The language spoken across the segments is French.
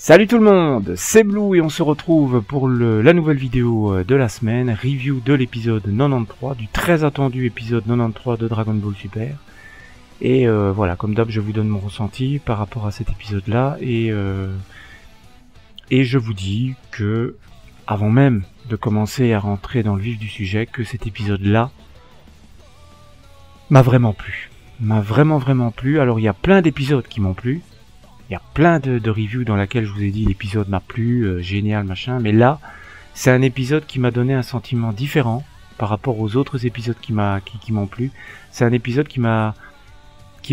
Salut tout le monde, c'est Blue et on se retrouve pour la nouvelle vidéo de la semaine, review de l'épisode 93, du très attendu épisode 93 de Dragon Ball Super. Et voilà, comme d'hab, je vous donne mon ressenti par rapport à cet épisode-là et je vous dis que, avant même de commencer à rentrer dans le vif du sujet, que cet épisode-là m'a vraiment plu. M'a vraiment plu. Alors il y a plein d'épisodes qui m'ont plu. Il y a plein de reviews dans lesquelles je vous ai dit l'épisode m'a plu, génial, machin. Mais là, c'est un épisode qui m'a donné un sentiment différent par rapport aux autres épisodes qui m'ont plu. C'est un épisode qui m'a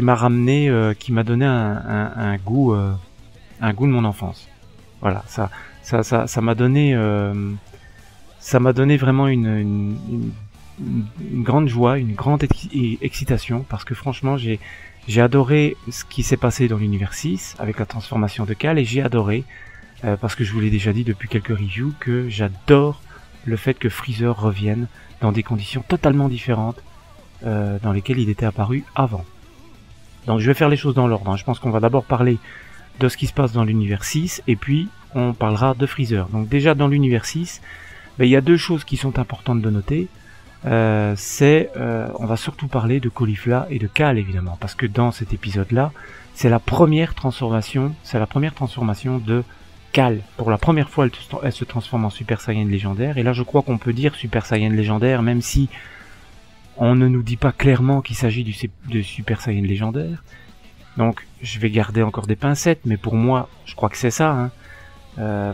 ramené, qui m'a donné un goût de mon enfance. Voilà, ça m'a donné vraiment une grande joie, une grande excitation, parce que franchement j'ai adoré ce qui s'est passé dans l'univers 6 avec la transformation de Cal, et j'ai adoré, parce que je vous l'ai déjà dit depuis quelques reviews, que j'adore le fait que Freezer revienne dans des conditions totalement différentes dans lesquelles il était apparu avant. Donc je vais faire les choses dans l'ordre, hein. Je pense qu'on va d'abord parler de ce qui se passe dans l'univers 6, et puis on parlera de Freezer. Donc déjà dans l'univers 6, il y a deux choses qui sont importantes de noter. On va surtout parler de Caulifla et de Cal, évidemment, parce que dans cet épisode-là, c'est la première transformation de Cal. Pour la première fois, elle se transforme en Super Saiyan légendaire, et là je crois qu'on peut dire Super Saiyan légendaire, même si on ne nous dit pas clairement qu'il s'agit de Super Saiyan légendaire. Donc je vais garder encore des pincettes, mais pour moi, je crois que c'est ça, hein.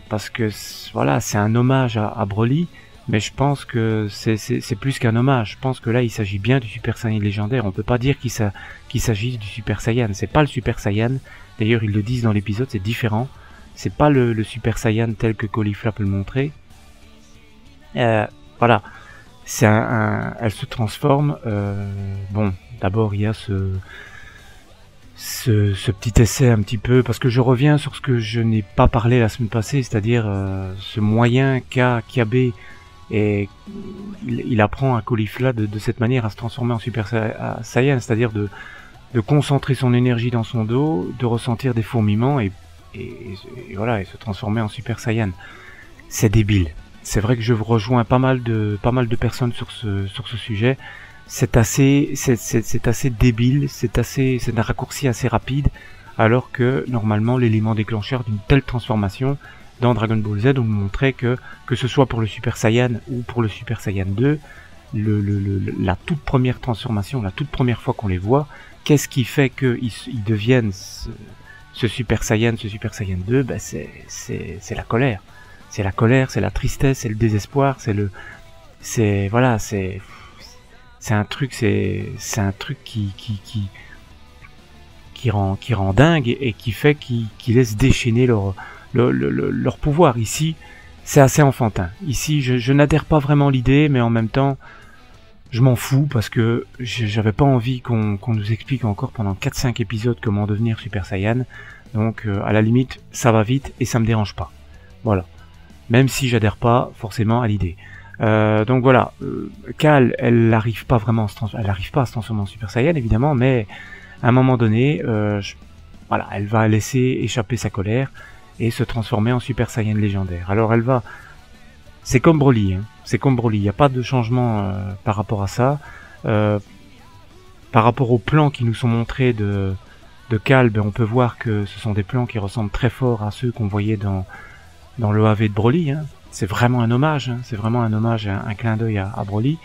Parce que voilà, c'est un hommage à Broly. Mais je pense que c'est plus qu'un hommage. Je pense que là, il s'agit bien du Super Saiyan légendaire. On peut pas dire qu'il s'agit du Super Saiyan. C'est pas le Super Saiyan. D'ailleurs, ils le disent dans l'épisode, c'est différent. C'est pas le Super Saiyan tel que Caulifla peut le montrer. Voilà. Elle se transforme. Bon, d'abord, il y a ce petit essai un petit peu, parce que je reviens sur ce que je n'ai pas parlé la semaine passée, c'est-à-dire ce moyen qu'a Kiabe. Et il apprend à Caulifla de cette manière à se transformer en Super Saiyan, c'est-à-dire de concentrer son énergie dans son dos, de ressentir des fourmillements et voilà, et se transformer en Super Saiyan. C'est débile. C'est vrai que je rejoins pas mal de personnes sur ce sujet. C'est assez débile, c'est un raccourci assez rapide, alors que normalement l'élément déclencheur d'une telle transformation dans Dragon Ball Z, on nous montrait que ce soit pour le Super Saiyan ou pour le Super Saiyan 2, la toute première transformation, la toute première fois qu'on les voit, qu'est-ce qui fait qu'ils deviennent ce Super Saiyan 2? C'est la colère. C'est la colère, c'est la tristesse, c'est le désespoir, c'est un truc qui rend dingue et qui fait qu'ils laisse déchaîner leur pouvoir. Ici, c'est assez enfantin. Ici, je n'adhère pas vraiment à l'idée, mais en même temps, je m'en fous, parce que j'avais pas envie qu'on nous explique encore pendant 4-5 épisodes comment devenir Super Saiyan. Donc, à la limite, ça va vite et ça me dérange pas. Voilà. Même si j'adhère pas forcément à l'idée. Donc voilà, Cal, elle n'arrive pas à se transformer en Super Saiyan, évidemment, mais à un moment donné, voilà, elle va laisser échapper sa colère et se transformer en Super Saiyan légendaire. Alors c'est comme Broly, hein. C'est comme Broly, il n'y a pas de changement par rapport à ça. Par rapport aux plans qui nous sont montrés de Cal, on peut voir que ce sont des plans qui ressemblent très fort à ceux qu'on voyait dans le AV de Broly, hein. C'est vraiment un hommage, hein. C'est vraiment un hommage, un clin d'œil à Broly.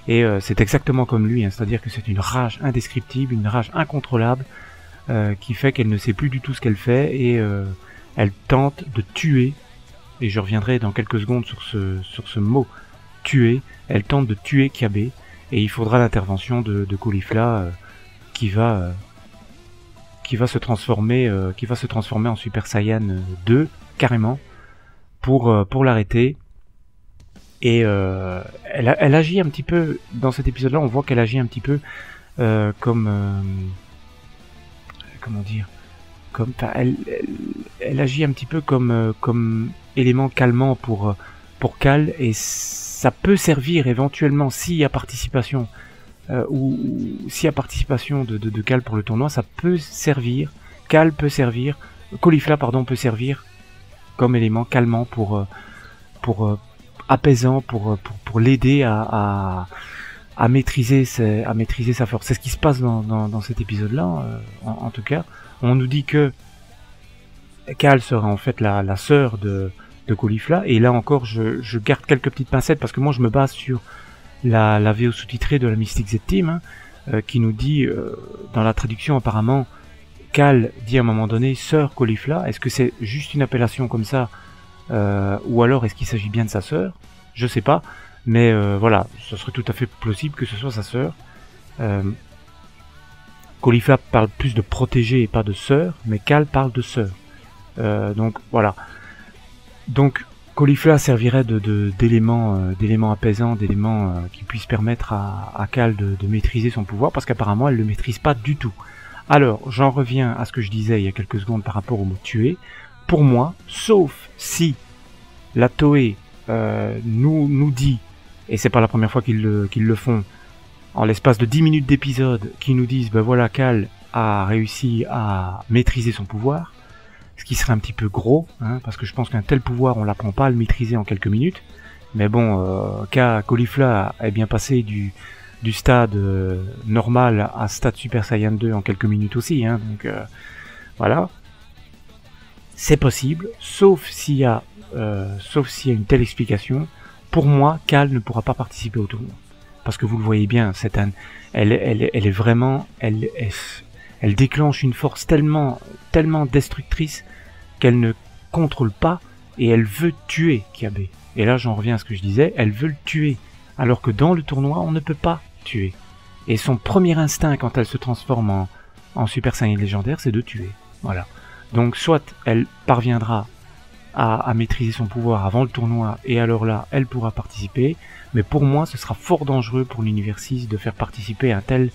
Et c'est exactement comme lui, hein. C'est-à-dire que c'est une rage indescriptible, une rage incontrôlable, qui fait qu'elle ne sait plus du tout ce qu'elle fait, et elle tente de tuer, et je reviendrai dans quelques secondes sur ce mot, tuer. Elle tente de tuer Kiabe, et il faudra l'intervention de Caulifla, qui va se transformer en Super Saiyan 2, carrément, pour l'arrêter. Et elle agit un petit peu, dans cet épisode-là, on voit qu'elle agit un petit peu comme... comment dire, elle agit un petit peu comme élément calmant pour Cal, et ça peut servir éventuellement, s'il y a participation ou s'il y a participation de Cal pour le tournoi, ça peut servir, Caulifla pardon peut servir comme élément calmant pour apaisant, pour l'aider à maîtriser sa force. C'est ce qui se passe dans cet épisode-là, en tout cas. On nous dit que Cal sera en fait la sœur de Caulifla, et là encore je garde quelques petites pincettes parce que moi je me base sur la VO sous-titrée de la Mystic Z Team, qui nous dit dans la traduction apparemment Cal dit à un moment donné sœur Caulifla. Est-ce que c'est juste une appellation comme ça, ou alors est-ce qu'il s'agit bien de sa sœur? Je sais pas, mais voilà, ce serait tout à fait plausible que ce soit sa sœur. Caulifla parle plus de protéger et pas de sœur, mais Cal parle de sœur. Donc voilà. Donc Caulifla servirait d'élément apaisant, d'élément qui puisse permettre à Cal de maîtriser son pouvoir, parce qu'apparemment elle le maîtrise pas du tout. Alors j'en reviens à ce que je disais il y a quelques secondes par rapport au mot tuer. Pour moi, sauf si la Toei nous dit, et c'est pas la première fois qu'ils le font, en l'espace de 10 minutes d'épisode, qu'ils nous disent ben voilà, Cal a réussi à maîtriser son pouvoir, ce qui serait un petit peu gros, hein, parce que je pense qu'un tel pouvoir on l'apprend pas à le maîtriser en quelques minutes. Mais bon, Caulifla est bien passé du stade normal à stade Super Saiyan 2 en quelques minutes aussi, hein, donc voilà. C'est possible, sauf s'il y a une telle explication. Pour moi, Cal ne pourra pas participer au tournoi, parce que vous le voyez bien, elle est vraiment, elle déclenche une force tellement destructrice qu'elle ne contrôle pas, et elle veut tuer Kiabe. Et là j'en reviens à ce que je disais, elle veut le tuer, alors que dans le tournoi on ne peut pas tuer. Et son premier instinct quand elle se transforme en Super Saiyan légendaire, c'est de tuer. Voilà. Donc soit elle parviendra à maîtriser son pouvoir avant le tournoi, et alors là elle pourra participer, mais pour moi ce sera fort dangereux pour l'univers 6 de faire participer un tel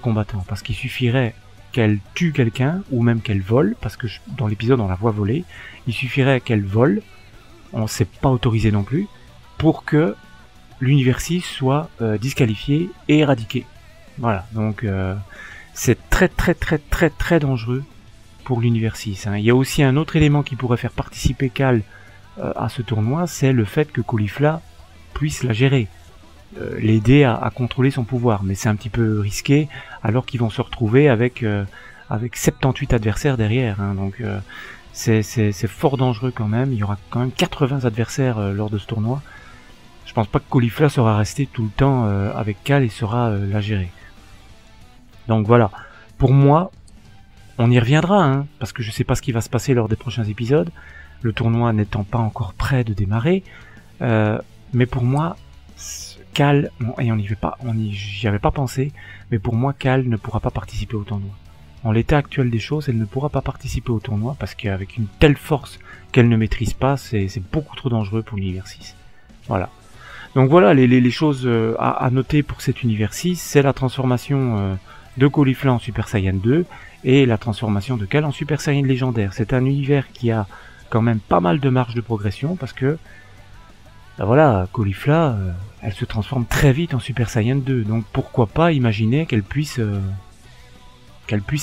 combattant, parce qu'il suffirait qu'elle tue quelqu'un, ou même qu'elle vole, parce que dans l'épisode on la voit voler, il suffirait qu'elle vole, on ne s'est pas autorisé non plus, pour que l'univers 6 soit disqualifié et éradiqué. Voilà, donc c'est très dangereux pour l'univers 6. Hein. Il y a aussi un autre élément qui pourrait faire participer Cal à ce tournoi, c'est le fait que Caulifla puisse la gérer, l'aider à contrôler son pouvoir, mais c'est un petit peu risqué alors qu'ils vont se retrouver avec 78 adversaires derrière, hein. Donc c'est fort dangereux quand même. Il y aura quand même 80 adversaires lors de ce tournoi. Je pense pas que Caulifla sera resté tout le temps avec Cal et saura la gérer. Donc voilà, pour moi on y reviendra, hein, parce que je sais pas ce qui va se passer lors des prochains épisodes, le tournoi n'étant pas encore prêt de démarrer, mais pour moi Cal, et j'y avais pas pensé, mais pour moi Cal ne pourra pas participer au tournoi. En l'état actuel des choses, elle ne pourra pas participer au tournoi, parce qu'avec une telle force qu'elle ne maîtrise pas, c'est beaucoup trop dangereux pour l'univers 6. Voilà. Donc voilà les choses à noter pour cet univers 6, c'est la transformation de Caulifla en Super Saiyan 2, et la transformation de Cal en Super Saiyan légendaire. C'est un univers qui a quand même pas mal de marge de progression, parce que ben voilà, Caulifla, elle se transforme très vite en Super Saiyan 2, donc pourquoi pas imaginer qu'elle puisse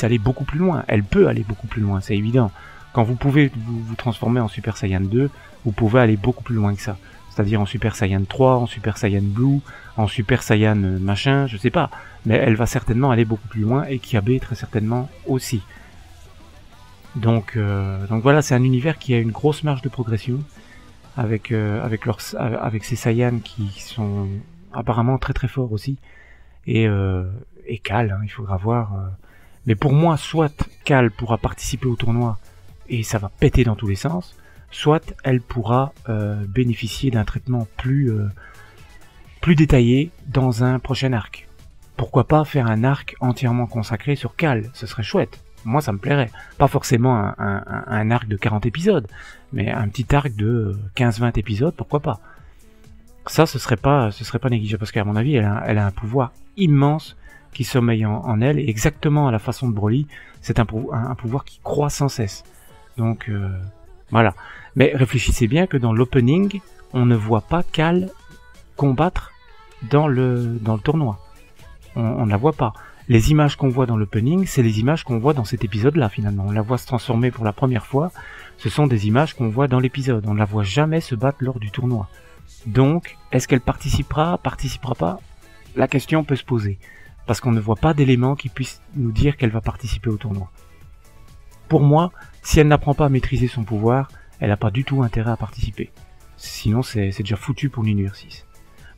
aller beaucoup plus loin. Elle peut aller beaucoup plus loin, c'est évident. Quand vous pouvez vous transformer en Super Saiyan 2, vous pouvez aller beaucoup plus loin que ça. C'est-à-dire en Super Saiyan 3, en Super Saiyan Blue, en Super Saiyan machin, je sais pas. Mais elle va certainement aller beaucoup plus loin, et Kiabe très certainement aussi. Donc voilà, c'est un univers qui a une grosse marge de progression, avec ces Saiyans qui sont apparemment très forts aussi, et Cal, hein, il faudra voir. Mais pour moi, soit Cal pourra participer au tournoi, et ça va péter dans tous les sens, soit elle pourra bénéficier d'un traitement plus détaillé dans un prochain arc. Pourquoi pas faire un arc entièrement consacré sur Cal, ce serait chouette. Moi ça me plairait. Pas forcément un arc de 40 épisodes, mais un petit arc de 15-20 épisodes, pourquoi pas. Ça, ce serait pas négligeable, parce qu'à mon avis, elle a un pouvoir immense qui sommeille en elle, et exactement à la façon de Broly, c'est un pouvoir qui croît sans cesse. Donc voilà. Mais réfléchissez bien que dans l'opening, on ne voit pas Cal combattre dans le tournoi. On ne la voit pas. les images qu'on voit dans l'opening, c'est les images qu'on voit dans cet épisode-là finalement. On la voit se transformer pour la première fois, ce sont des images qu'on voit dans l'épisode, on ne la voit jamais se battre lors du tournoi. Donc, est-ce qu'elle participera pas? La question peut se poser, parce qu'on ne voit pas d'éléments qui puissent nous dire qu'elle va participer au tournoi. Pour moi, si elle n'apprend pas à maîtriser son pouvoir, elle n'a pas du tout intérêt à participer. Sinon, c'est déjà foutu pour l'univers 6.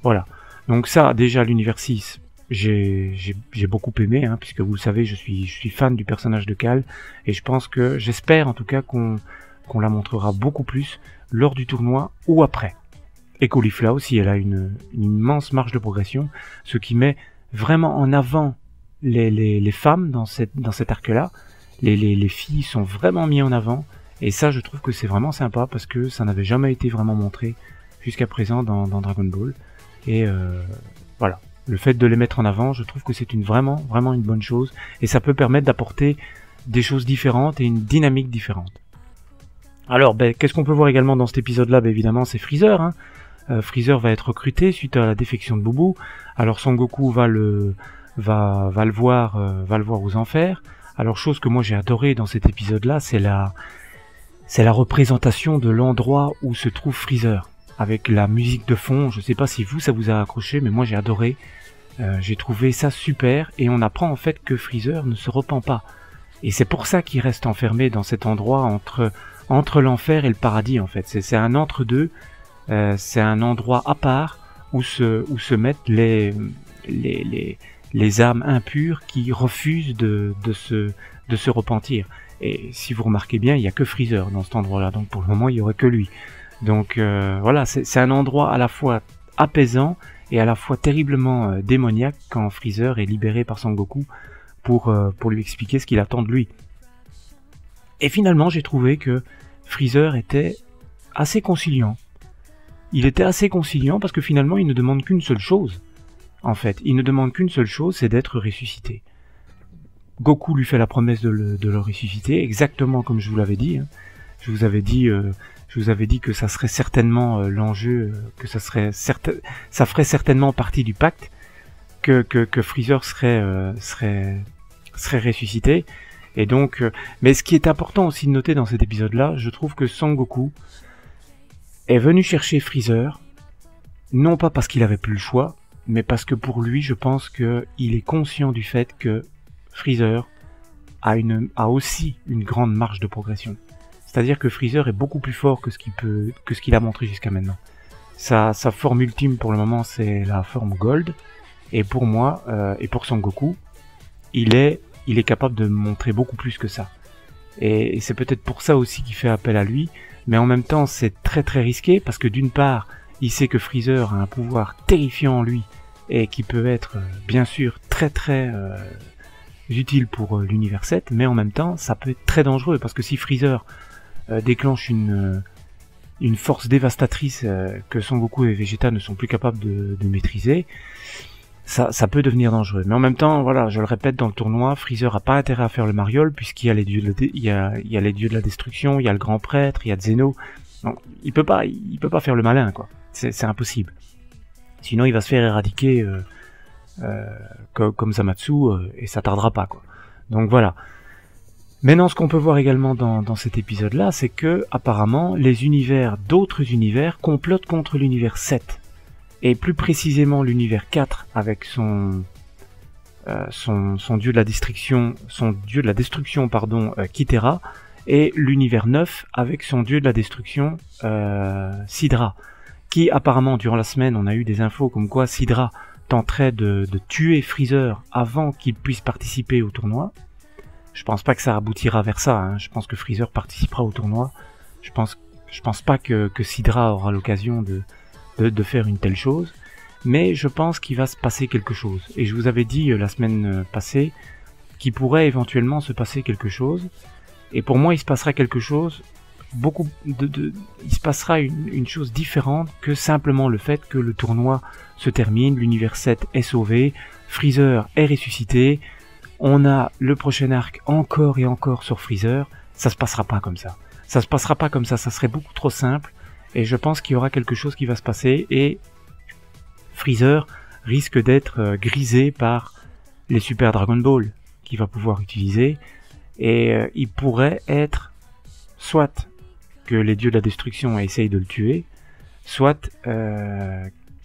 Voilà. Donc ça, déjà, l'univers 6, j'ai beaucoup aimé, hein, puisque vous le savez, je suis fan du personnage de Cal, et j'espère en tout cas qu'on la montrera beaucoup plus lors du tournoi ou après. Et Caulifla aussi, elle a une immense marge de progression, ce qui met vraiment en avant les femmes dans cet arc-là. Les filles sont vraiment mises en avant, et ça je trouve que c'est vraiment sympa, parce que ça n'avait jamais été vraiment montré jusqu'à présent dans Dragon Ball. Et voilà, le fait de les mettre en avant, je trouve que c'est vraiment une bonne chose, et ça peut permettre d'apporter des choses différentes et une dynamique différente. Alors, qu'est-ce qu'on peut voir également dans cet épisode-là? Évidemment, c'est Freezer, hein. Freezer va être recruté suite à la défection de Boubou. Alors Son Goku va le voir aux enfers. Alors, chose que moi j'ai adoré dans cet épisode-là, c'est la représentation de l'endroit où se trouve Freezer, avec la musique de fond. Je sais pas si ça vous a accroché, mais moi j'ai adoré. J'ai trouvé ça super, et on apprend en fait que Freezer ne se repent pas. Et c'est pour ça qu'il reste enfermé dans cet endroit entre l'enfer et le paradis en fait. C'est un entre-deux. C'est un endroit à part où se mettent les âmes impures qui refusent de se repentir. Et si vous remarquez bien, il n'y a que Freezer dans cet endroit-là, donc pour le moment il n'y aurait que lui. Donc voilà, c'est un endroit à la fois apaisant et à la fois terriblement démoniaque quand Freezer est libéré par Son Goku pour lui expliquer ce qu'il attend de lui. Et finalement, j'ai trouvé que Freezer était assez conciliant. Il était assez conciliant parce que finalement, il ne demande qu'une seule chose. En fait, il ne demande qu'une seule chose, c'est d'être ressuscité. Goku lui fait la promesse de le ressusciter, exactement comme je vous l'avais dit. Hein. Je vous avais dit que ça serait certainement l'enjeu, que ça ferait certainement partie du pacte, que Freezer serait ressuscité. Et donc, mais ce qui est important aussi de noter dans cet épisode-là, je trouve que Son Goku est venu chercher Freezer, non pas parce qu'il avait plus le choix, mais parce que pour lui, je pense qu'il est conscient du fait que Freezer a aussi une grande marge de progression. C'est-à-dire que Freezer est beaucoup plus fort que ce qu'il a montré jusqu'à maintenant. Sa forme ultime pour le moment, c'est la forme Gold, et pour moi, et pour Son Goku, il est capable de montrer beaucoup plus que ça. Et c'est peut-être pour ça aussi qu'il fait appel à lui, mais en même temps c'est très très risqué, parce que d'une part, il sait que Freezer a un pouvoir terrifiant en lui, et qui peut être bien sûr très très utile pour l'univers 7, mais en même temps ça peut être très dangereux, parce que si Freezer déclenche une force dévastatrice que Son Goku et Vegeta ne sont plus capables de maîtriser, ça peut devenir dangereux. Mais en même temps, voilà, je le répète, dans le tournoi, Freezer a pas intérêt à faire le mariole, puisqu'il y a les dieux il y a les dieux de la destruction, il y a le grand prêtre, il y a Zeno. Donc, il peut pas faire le malin, quoi. C'est impossible. Sinon, il va se faire éradiquer comme Zamatsu, et ça tardera pas, quoi. Donc voilà. Maintenant, ce qu'on peut voir également dans cet épisode-là, c'est que apparemment, d'autres univers complotent contre l'univers 7. Et plus précisément l'univers 4 avec son dieu de la destruction, Kitera, et l'univers 9 avec son dieu de la destruction, Sidra, qui apparemment durant la semaine on a eu des infos comme quoi Sidra tenterait de tuer Freezer avant qu'il puisse participer au tournoi. Je pense pas que ça aboutira vers ça, hein. Je pense que Freezer participera au tournoi. Je pense pas que Sidra aura l'occasion de faire une telle chose, mais je pense qu'il va se passer quelque chose. Et je vous avais dit la semaine passée qu'il pourrait éventuellement se passer quelque chose, et pour moi il se passera quelque chose il se passera une chose différente que simplement le fait que le tournoi se termine, l'univers 7 est sauvé, Freezer est ressuscité, on a le prochain arc encore et encore sur Freezer. Ça se passera pas comme ça. Ça se passera pas comme ça serait beaucoup trop simple. Et je pense qu'il y aura quelque chose qui va se passer, et Freezer risque d'être grisé par les Super Dragon Ball qu'il va pouvoir utiliser, et il pourrait être soit que les dieux de la destruction essayent de le tuer, soit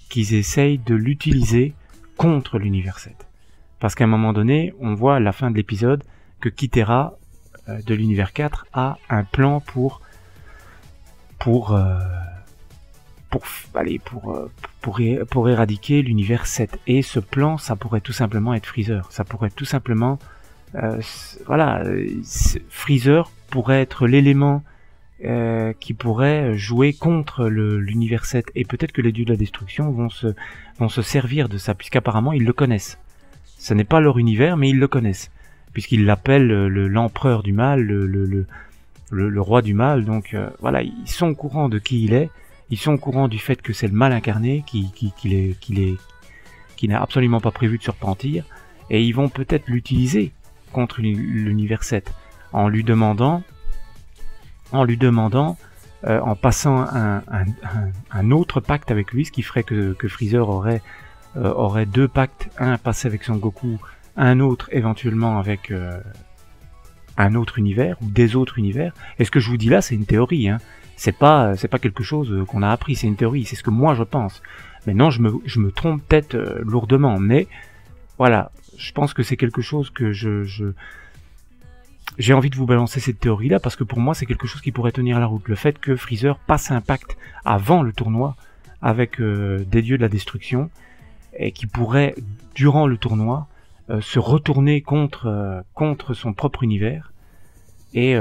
qu'ils essayent de l'utiliser contre l'univers 7. Parce qu'à un moment donné, on voit à la fin de l'épisode que Kitera de l'univers 4 a un plan pour éradiquer l'univers 7. Et ce plan, ça pourrait tout simplement être Freezer. Ça pourrait tout simplement... Freezer pourrait être l'élément qui pourrait jouer contre l'univers 7. Et peut-être que les dieux de la destruction vont se servir de ça, puisqu'apparemment ils le connaissent. Ce n'est pas leur univers, mais ils le connaissent. Puisqu'ils l'appellent l'empereur du mal, le roi du mal. Donc voilà, ils sont au courant de qui il est. Ils sont au courant du fait que c'est le mal incarné qui n'a absolument pas prévu de se repentir. Et ils vont peut-être l'utiliser contre l'univers 7 en lui demandant, en passant un autre pacte avec lui, ce qui ferait que Freezer aurait deux pactes, un passé avec Son Goku, un autre éventuellement avec un autre univers ou des autres univers. Et ce que je vous dis là, c'est une théorie, hein. C'est pas quelque chose qu'on a appris, c'est une théorie, c'est ce que moi je pense. Maintenant, je me trompe peut-être lourdement, mais voilà, je pense que c'est quelque chose que j'ai envie de vous balancer cette théorie-là, parce que pour moi, c'est quelque chose qui pourrait tenir la route. Le fait que Freezer passe un pacte avant le tournoi avec des dieux de la destruction, et qui pourrait, durant le tournoi, se retourner contre son propre univers, et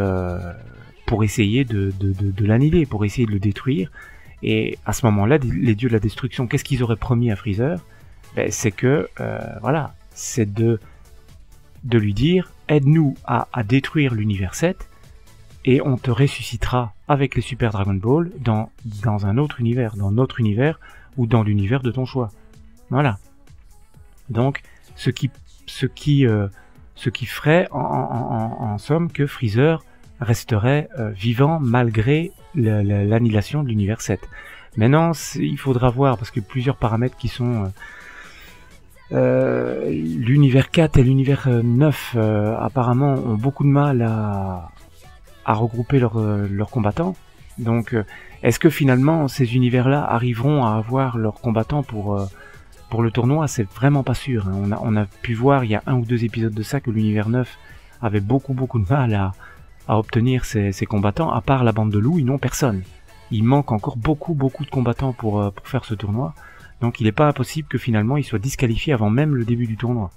pour essayer de l'annihiler, pour essayer de le détruire. Et à ce moment-là, les dieux de la destruction, qu'est-ce qu'ils auraient promis à Freezer? Ben, c'est que, voilà, c'est de lui dire, aide-nous à détruire l'univers 7, et on te ressuscitera avec les Super Dragon Ball dans un autre univers, dans notre univers, ou dans l'univers de ton choix. Voilà. Donc, ce qui ferait, en somme, que Freezer resterait vivant malgré l'annihilation de l'univers 7. Maintenant, il faudra voir, parce que plusieurs paramètres qui sont... l'univers 4 et l'univers 9 apparemment ont beaucoup de mal à regrouper leurs combattants. Donc, est-ce que finalement ces univers-là arriveront à avoir leurs combattants pour le tournoi? C'est vraiment pas sûr, hein. On a pu voir il y a 1 ou 2 épisodes de ça que l'univers 9 avait beaucoup de mal à obtenir ses combattants. À part la bande de loups, ils n'ont personne. Il manque encore beaucoup de combattants pour faire ce tournoi. Donc il n'est pas impossible que finalement ils soient disqualifiés avant même le début du tournoi.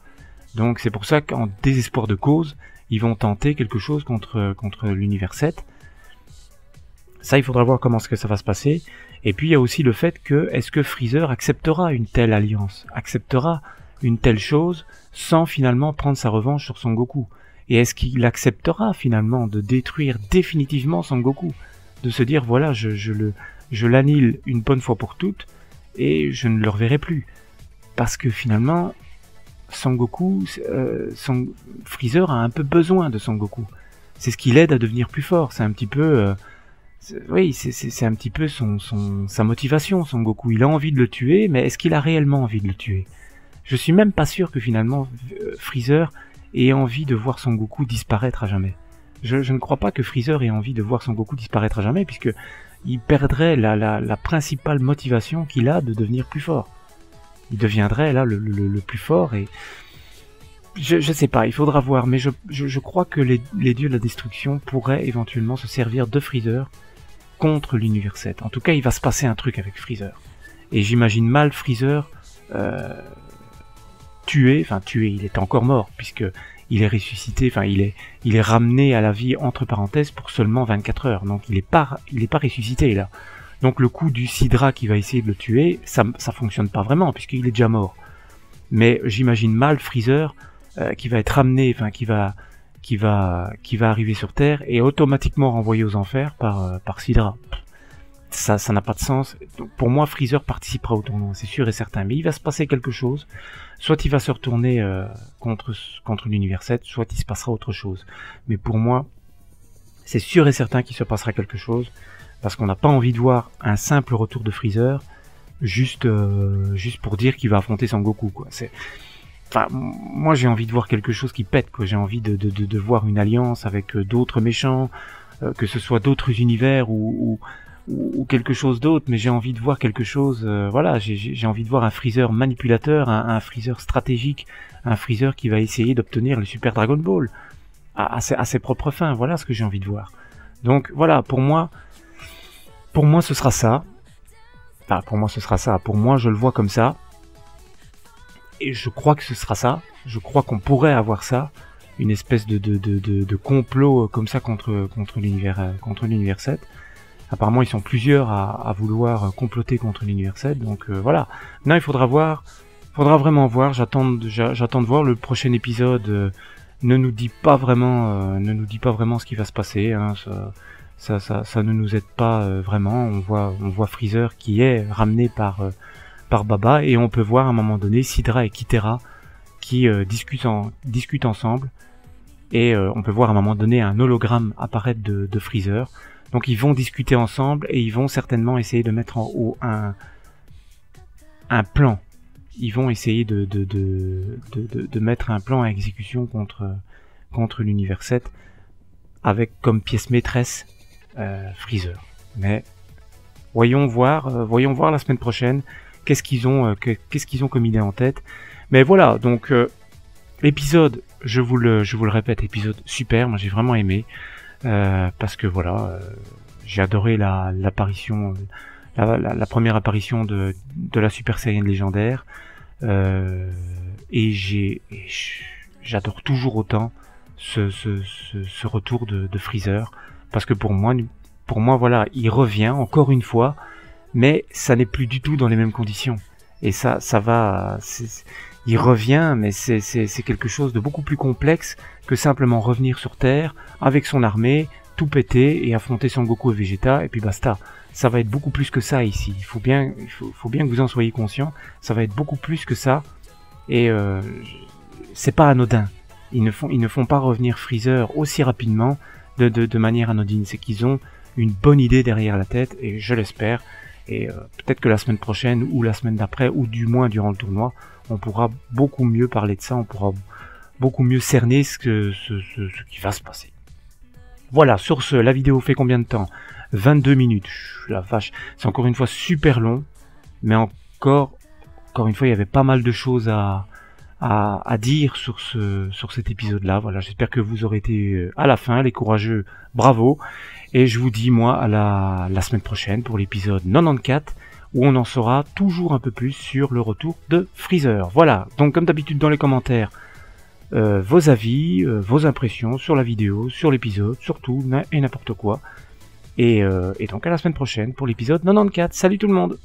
Donc c'est pour ça qu'en désespoir de cause, ils vont tenter quelque chose contre l'univers 7. Ça, il faudra voir comment est-ce que ça va se passer. Et puis il y a aussi le fait que, est-ce que Freezer acceptera une telle alliance, acceptera une telle chose sans finalement prendre sa revanche sur Son Goku? Et est-ce qu'il acceptera finalement de détruire définitivement Son Goku? De se dire, voilà, je l'annihile une bonne fois pour toutes, et je ne le reverrai plus. Parce que finalement, Son Goku, Freezer a un peu besoin de Son Goku. C'est ce qui l'aide à devenir plus fort. C'est un petit peu... c'est un petit peu sa motivation, Son Goku. Il a envie de le tuer, mais est-ce qu'il a réellement envie de le tuer? Je suis même pas sûr que finalement Freezer ait envie de voir Son Goku disparaître à jamais. Je ne crois pas que Freezer ait envie de voir Son Goku disparaître à jamais, puisque il perdrait la principale motivation qu'il a de devenir plus fort. Il deviendrait là le plus fort, et je sais pas, il faudra voir, mais je crois que les dieux de la destruction pourraient éventuellement se servir de Freezer contre l'univers 7. En tout cas, il va se passer un truc avec Freezer. Et j'imagine mal Freezer tué, il est encore mort, puisque il est ressuscité, il est ramené à la vie entre parenthèses pour seulement 24 heures, donc il est pas ressuscité là. Donc le coup du Sidra qui va essayer de le tuer, ça fonctionne pas vraiment, puisqu'il est déjà mort. Mais j'imagine mal Freezer qui va être ramené, qui va arriver sur Terre et automatiquement renvoyé aux enfers par Sidra. Ça n'a pas de sens. Donc, pour moi, Freezer participera au tournoi, c'est sûr et certain. Mais il va se passer quelque chose. Soit il va se retourner contre l'univers 7, soit il se passera autre chose. Mais pour moi, c'est sûr et certain qu'il se passera quelque chose, parce qu'on n'a pas envie de voir un simple retour de Freezer juste pour dire qu'il va affronter Son Goku, quoi. Enfin, moi j'ai envie de voir quelque chose qui pète, quoi. J'ai envie de voir une alliance avec d'autres méchants, que ce soit d'autres univers ou quelque chose d'autre, mais j'ai envie de voir quelque chose, voilà, j'ai envie de voir un Freezer manipulateur, un Freezer stratégique, un Freezer qui va essayer d'obtenir le Super Dragon Ball à ses propres fins, voilà ce que j'ai envie de voir. Donc voilà, pour moi ce sera ça. Enfin, pour moi ce sera ça, pour moi je le vois comme ça. Et je crois que ce sera ça, je crois qu'on pourrait avoir ça, une espèce de complot comme ça contre l'univers 7. Apparemment, ils sont plusieurs à vouloir comploter contre l'univers 7, donc voilà. Maintenant, il faudra vraiment voir. J'attends de voir le prochain épisode. Ne nous dit pas vraiment ce qui va se passer. Hein, ça ne nous aide pas vraiment. On voit Freezer qui est ramené par Baba, et on peut voir à un moment donné Sidra et Kitera qui discutent ensemble. Et on peut voir à un moment donné un hologramme apparaître de Freezer. Donc ils vont discuter ensemble et ils vont certainement essayer de mettre en haut un plan. Ils vont essayer de mettre un plan à exécution contre l'univers 7 avec comme pièce maîtresse Freezer. Mais voyons voir la semaine prochaine qu'est-ce qu'ils ont comme idée en tête. Mais voilà, donc l'épisode, je vous le répète, épisode super, moi j'ai vraiment aimé. Parce que voilà, j'ai adoré l'apparition, la première apparition de la Super Saiyan légendaire, et j'adore toujours autant ce retour de Freezer, parce que pour moi voilà, il revient encore une fois, mais ça n'est plus du tout dans les mêmes conditions, et ça va, il revient, mais c'est quelque chose de beaucoup plus complexe que simplement revenir sur Terre avec son armée, tout péter et affronter Son Goku et Vegeta, et puis basta. Ça va être beaucoup plus que ça ici. Il faut bien que vous en soyez conscients. Ça va être beaucoup plus que ça, et c'est pas anodin. Ils ne font pas revenir Freezer aussi rapidement de manière anodine. C'est qu'ils ont une bonne idée derrière la tête, et je l'espère. Et peut-être que la semaine prochaine, ou la semaine d'après, ou du moins durant le tournoi, on pourra beaucoup mieux parler de ça, on pourra beaucoup mieux cerner ce qui va se passer. Voilà, sur ce, la vidéo fait combien de temps? 22 minutes, la vache, c'est encore une fois super long, mais encore une fois, il y avait pas mal de choses à dire sur cet épisode-là. Voilà, j'espère que vous aurez été à la fin, les courageux, bravo, et je vous dis, moi, à la semaine prochaine pour l'épisode 94, où on en saura toujours un peu plus sur le retour de Freezer. Voilà, donc comme d'habitude dans les commentaires, vos avis, vos impressions sur la vidéo, sur l'épisode, sur tout et n'importe quoi. Et donc à la semaine prochaine pour l'épisode 94. Salut tout le monde!